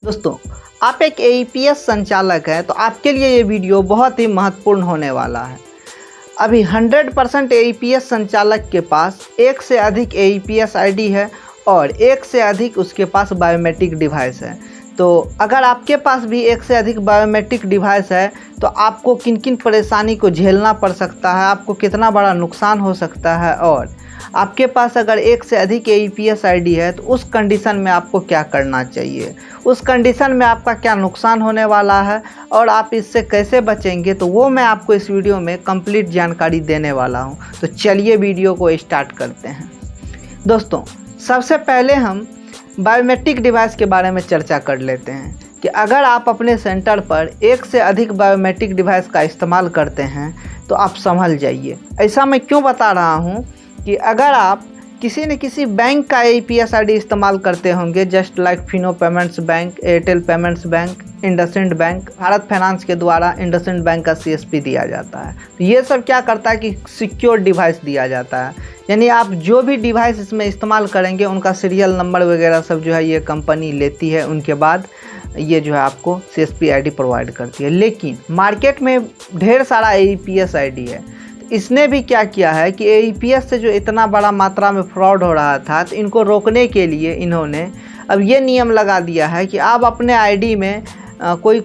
दोस्तों, आप एक एईपीएस संचालक हैं तो आपके लिए ये वीडियो बहुत ही महत्वपूर्ण होने वाला है। अभी 100% एईपीएस संचालक के पास एक से अधिक एईपीएस आईडी है और एक से अधिक उसके पास बायोमेट्रिक डिवाइस है। तो अगर आपके पास भी एक से अधिक बायोमेट्रिक डिवाइस है तो आपको किन किन परेशानी को झेलना पड़ सकता है, आपको कितना बड़ा नुकसान हो सकता है, और आपके पास अगर एक से अधिक एईपीएस आईडी है तो उस कंडीशन में आपको क्या करना चाहिए, उस कंडीशन में आपका क्या नुकसान होने वाला है और आप इससे कैसे बचेंगे, तो वो मैं आपको इस वीडियो में कंप्लीट जानकारी देने वाला हूं। तो चलिए वीडियो को स्टार्ट करते हैं। दोस्तों, सबसे पहले हम बायोमेट्रिक डिवाइस के बारे में चर्चा कर लेते हैं कि अगर आप अपने सेंटर पर एक से अधिक बायोमेट्रिक डिवाइस का इस्तेमाल करते हैं तो आप संभल जाइए। ऐसा मैं क्यों बता रहा हूं कि अगर आप किसी न किसी बैंक का एईपीएस आईडी इस्तेमाल करते होंगे, just like Fino payments bank, Airtel payments bank, IndusInd bank, Bharat finance के द्वारा इंडसइंड बैंक का सीएसपी दिया जाता है। तो ये सब क्या करता है कि सिक्योर डिवाइस दिया जाता है, यानी आप जो भी डिवाइस इसमें इस्तेमाल करेंगे उनका सीरियल नंबर वगैरह सब जो है ये कंपनी लेती है, उनके बाद ये जो है आपको सीएसपी आईडी प्रोवाइड करती है। लेकिन मार्केट में ढेर सारा एईपीएस आईडी है। इसने भी क्या किया है कि एईपीएस से जो इतना बड़ा मात्रा में फ्रॉड हो रहा था, तो इनको रोकने के लिए इन्होंने अब ये नियम लगा दिया है कि आप अपने आईडी में कोई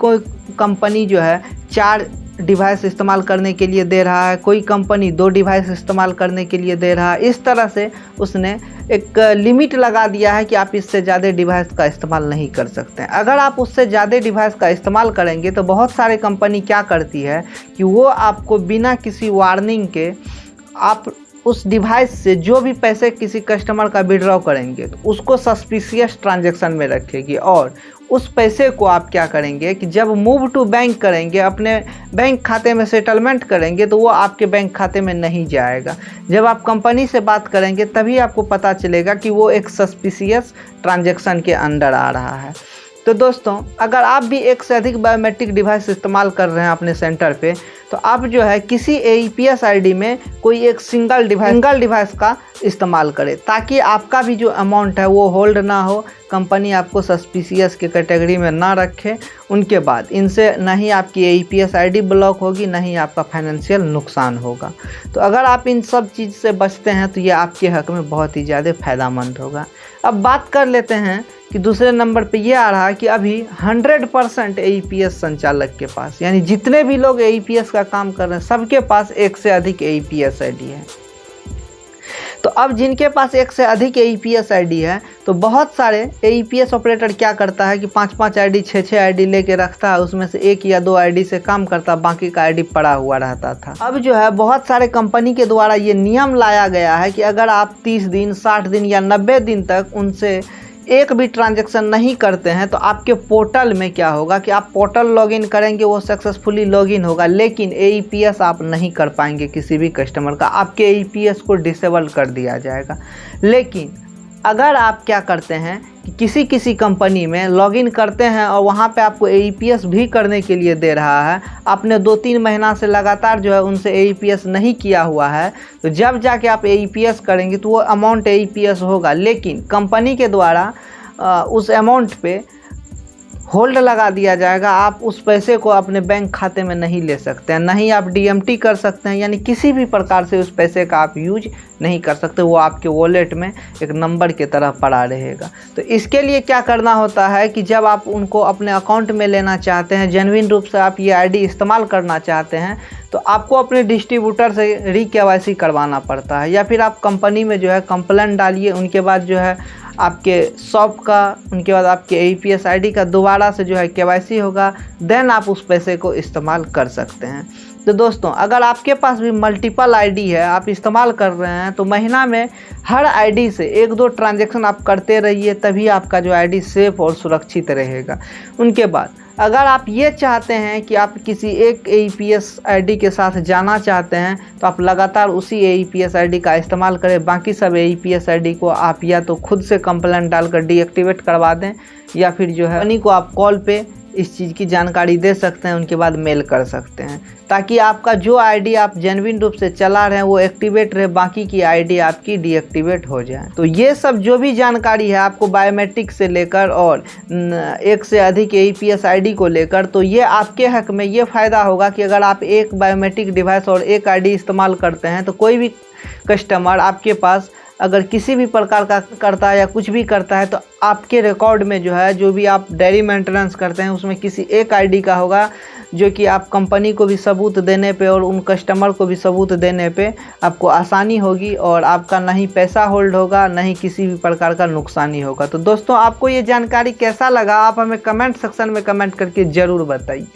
कंपनी जो है 4 डिवाइस इस्तेमाल करने के लिए दे रहा है, कोई कंपनी 2 डिवाइस इस्तेमाल करने के लिए दे रहा है। इस तरह से उसने एक लिमिट लगा दिया है कि आप इससे ज़्यादा डिवाइस का इस्तेमाल नहीं कर सकते हैं। अगर आप उससे ज़्यादा डिवाइस का इस्तेमाल करेंगे तो बहुत सारे कंपनी क्या करती है कि वो आपको बिना किसी वार्निंग के आप उस डिवाइस से जो भी पैसे किसी कस्टमर का विड्रॉ करेंगे तो उसको सस्पिशियस ट्रांजैक्शन में रखेगी, और उस पैसे को आप क्या करेंगे कि जब मूव टू बैंक करेंगे, अपने बैंक खाते में सेटलमेंट करेंगे, तो वो आपके बैंक खाते में नहीं जाएगा। जब आप कंपनी से बात करेंगे तभी आपको पता चलेगा कि वो एक सस्पिशियस ट्रांजैक्शन के अंडर आ रहा है। तो दोस्तों, अगर आप भी एक से अधिक बायोमेट्रिक डिवाइस इस्तेमाल कर रहे हैं अपने सेंटर पे, तो आप जो है किसी एईपीएस आईडी में कोई एक सिंगल डिवाइस का इस्तेमाल करें, ताकि आपका भी जो अमाउंट है वो होल्ड ना हो, कंपनी आपको सस्पिशियस के कैटेगरी में ना रखे। उनके बाद इनसे ना ही आपकी एईपीएस आईडी ब्लॉक होगी, ना ही आपका फाइनेंशियल नुकसान होगा। तो अगर आप इन सब चीज़ से बचते हैं तो ये आपके हक में बहुत ही ज़्यादा फ़ायदेमंद होगा। अब बात कर लेते हैं कि दूसरे नंबर पे ये आ रहा है कि अभी 100% एईपीएस संचालक के पास, यानी जितने भी लोग एईपीएस का काम कर रहे हैं सबके पास एक से अधिक एईपीएस आईडी है। तो अब जिनके पास एक से अधिक एईपीएस आईडी है तो बहुत सारे एईपीएस ऑपरेटर क्या करता है कि 5-5 आईडी 6-6 आईडी लेके रखता है, उसमें से 1 या 2 आईडी से काम करता, बाकी का आईडी पड़ा हुआ रहता था। अब जो है बहुत सारे कंपनी के द्वारा ये नियम लाया गया है कि अगर आप 30 दिन, 60 दिन या 90 दिन तक उनसे एक भी ट्रांजैक्शन नहीं करते हैं तो आपके पोर्टल में क्या होगा कि आप पोर्टल लॉगिन करेंगे, वो सक्सेसफुली लॉगिन होगा, लेकिन एईपीएस आप नहीं कर पाएंगे किसी भी कस्टमर का, आपके एईपीएस को डिसेबल कर दिया जाएगा। लेकिन अगर आप क्या करते हैं कि किसी कंपनी में लॉगिन करते हैं और वहाँ पे आपको एईपीएस भी करने के लिए दे रहा है, आपने 2-3 महीना से लगातार जो है उनसे एईपीएस नहीं किया हुआ है, तो जब जाके आप एईपीएस करेंगे तो वो अमाउंट एईपीएस होगा, लेकिन कंपनी के द्वारा उस अमाउंट पे होल्ड लगा दिया जाएगा। आप उस पैसे को अपने बैंक खाते में नहीं ले सकते हैं, ना ही आप डीएमटी कर सकते हैं, यानी किसी भी प्रकार से उस पैसे का आप यूज नहीं कर सकते, वो आपके वॉलेट में एक नंबर की तरह पड़ा रहेगा। तो इसके लिए क्या करना होता है कि जब आप उनको अपने अकाउंट में लेना चाहते हैं, जेन्युइन रूप से आप ये आईडी इस्तेमाल करना चाहते हैं, तो आपको अपने डिस्ट्रीब्यूटर से री-केवाईसी करवाना पड़ता है, या फिर आप कंपनी में जो है कंप्लेंट डालिए, उनके बाद जो है आपके शॉप का, उनके बाद आपके एईपीएस आईडी का दोबारा से जो है केवाईसी होगा, देन आप उस पैसे को इस्तेमाल कर सकते हैं। तो दोस्तों, अगर आपके पास भी मल्टीपल आईडी है, आप इस्तेमाल कर रहे हैं, तो महीना में हर आईडी से 1-2 ट्रांजैक्शन आप करते रहिए, तभी आपका जो आईडी सेफ और सुरक्षित रहेगा। उनके बाद अगर आप ये चाहते हैं कि आप किसी एक एईपीएस आईडी के साथ जाना चाहते हैं, तो आप लगातार उसी एईपीएस आईडी का इस्तेमाल करें। बाकी सब एईपीएस आईडी को आप या तो खुद से कंप्लेंट डालकर डीएक्टिवेट करवा दें, या फिर जो है कंपनी को आप कॉल पे इस चीज़ की जानकारी दे सकते हैं, उनके बाद मेल कर सकते हैं, ताकि आपका जो आईडी आप जेन्युइन रूप से चला रहे हैं वो एक्टिवेट रहे, बाकी की आईडी आपकी डीएक्टिवेट हो जाए। तो ये सब जो भी जानकारी है आपको बायोमेट्रिक से लेकर और एक से अधिक AEPS आईडी को लेकर, तो ये आपके हक में ये फ़ायदा होगा कि अगर आप एक बायोमेट्रिक डिवाइस और एक आईडी इस्तेमाल करते हैं तो कोई भी कस्टमर आपके पास अगर किसी भी प्रकार का करता है या कुछ भी करता है तो आपके रिकॉर्ड में जो है, जो भी आप डेयरी मेंटेनेंस करते हैं उसमें किसी एक आईडी का होगा, जो कि आप कंपनी को भी सबूत देने पे और उन कस्टमर को भी सबूत देने पे आपको आसानी होगी और आपका ना ही पैसा होल्ड होगा, ना ही किसी भी प्रकार का नुकसानी होगा। तो दोस्तों, आपको ये जानकारी कैसा लगा आप हमें कमेंट सेक्शन में कमेंट करके ज़रूर बताइए।